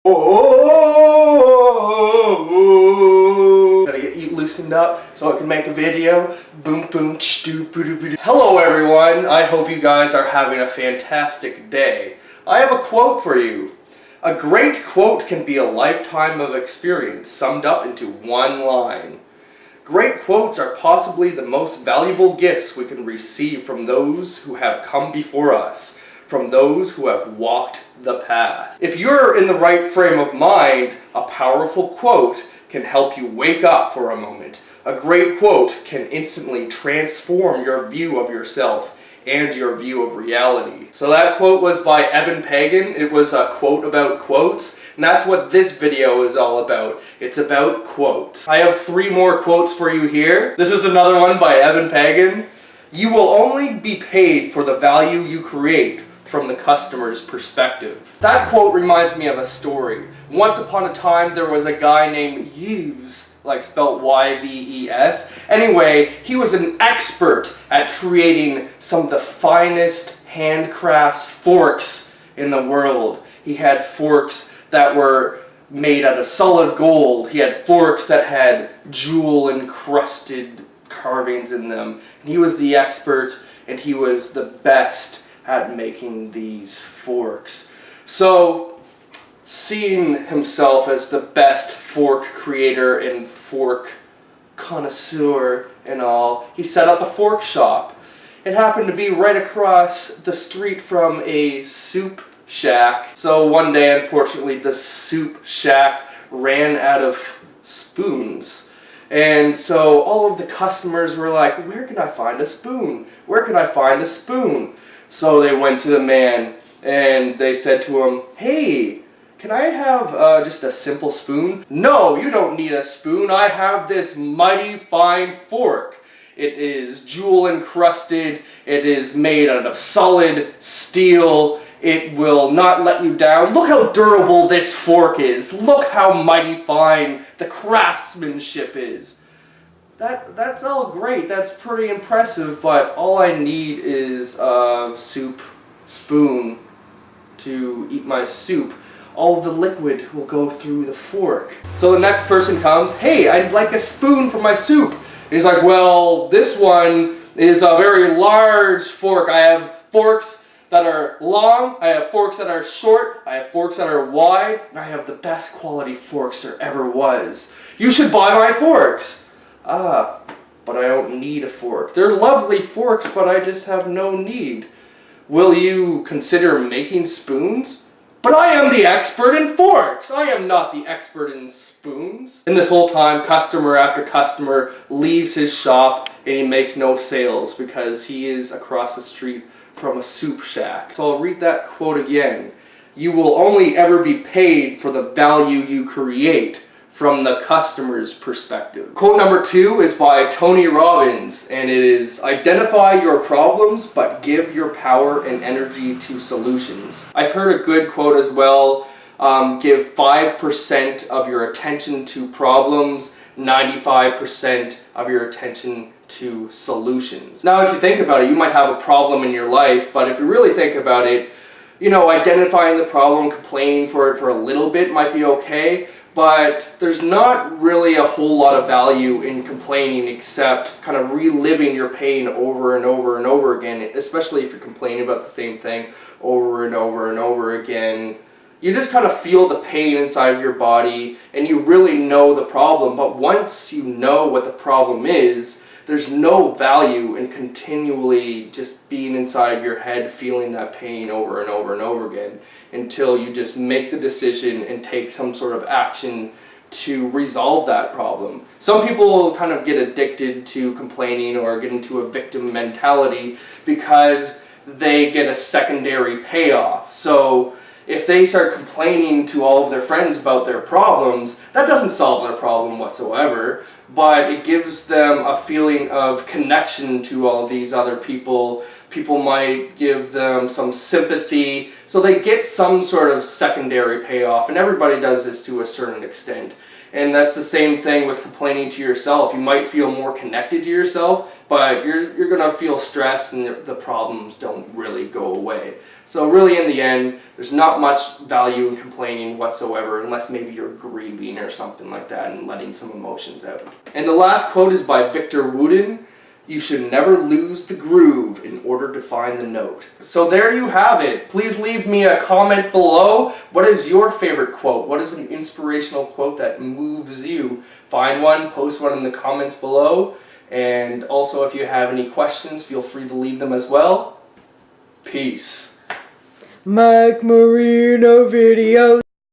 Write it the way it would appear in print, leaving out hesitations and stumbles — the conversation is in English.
Oh, gotta get you loosened up so I can make a video. Boom, boom, Hello everyone, I hope you guys are having a fantastic day. I have a quote for you. A great quote can be a lifetime of experience summed up into one line. Great quotes are possibly the most valuable gifts we can receive from those who have come before us, from those who have walked the path. If you're in the right frame of mind, a powerful quote can help you wake up for a moment. A great quote can instantly transform your view of yourself and your view of reality. So that quote was by Eben Pagan. It was a quote about quotes, and that's what this video is all about. It's about quotes. I have 3 more quotes for you here. This is another one by Eben Pagan. You will only be paid for the value you create from the customer's perspective. That quote reminds me of a story. Once upon a time there was a guy named Yves, like spelled Y-V-E-S. Anyway, he was an expert at creating some of the finest handcrafts forks in the world. He had forks that were made out of solid gold. He had forks that had jewel encrusted carvings in them. And he was the expert, and he was the best at making these forks. So, seeing himself as the best fork creator and fork connoisseur and all, he set up a fork shop. It happened to be right across the street from a soup shack. So one day, unfortunately, the soup shack ran out of spoons. And so all of the customers were like, where can I find a spoon? Where can I find a spoon? So they went to the man and they said to him, hey, can I have just a simple spoon? No, you don't need a spoon. I have this mighty fine fork. It is jewel encrusted. It is made out of solid steel. It will not let you down. Look how durable this fork is. Look how mighty fine the craftsmanship is. That's all great. That's pretty impressive, but all I need is a soup spoon to eat my soup. All of the liquid will go through the fork. So the next person comes, hey, I'd like a spoon for my soup. And he's like, well, this one is a very large fork. I have forks that are long, I have forks that are short, I have forks that are wide, and I have the best quality forks there ever was. You should buy my forks. Ah, but I don't need a fork. They're lovely forks, but I just have no need. Will you consider making spoons? But I am the expert in forks! I am not the expert in spoons. And this whole time, customer after customer leaves his shop and he makes no sales because he is across the street from a soup shack. So I'll read that quote again. You will only ever be paid for the value you create from the customer's perspective. Quote number 2 is by Tony Robbins, and it is, identify your problems, but give your power and energy to solutions. I've heard a good quote as well, give 5% of your attention to problems, 95% of your attention to solutions. Now, if you think about it, you might have a problem in your life, but if you really think about it, you know, identifying the problem, complaining for it for a little bit might be okay, but there's not really a whole lot of value in complaining except kind of reliving your pain over and over and over again, especially if you're complaining about the same thing over and over and over again. You just kind of feel the pain inside of your body and you really know the problem, but once you know what the problem is, there's no value in continually just being inside your head feeling that pain over and over and over again until you just make the decision and take some sort of action to resolve that problem. Some people kind of get addicted to complaining or get into a victim mentality because they get a secondary payoff. So if they start complaining to all of their friends about their problems, that doesn't solve their problem whatsoever, but it gives them a feeling of connection to all of these other people. People might give them some sympathy, so they get some sort of secondary payoff, and everybody does this to a certain extent. And that's the same thing with complaining to yourself. You might feel more connected to yourself, but you're going to feel stressed and the problems don't really go away. So really in the end, there's not much value in complaining whatsoever unless maybe you're grieving or something like that and letting some emotions out. And the last quote is by Victor Wooten. You should never lose the groove in order to find the note. So there you have it. Please leave me a comment below. What is your favorite quote? What is an inspirational quote that moves you? Find one, post one in the comments below. And also if you have any questions, feel free to leave them as well. Peace. Mike Marino videos.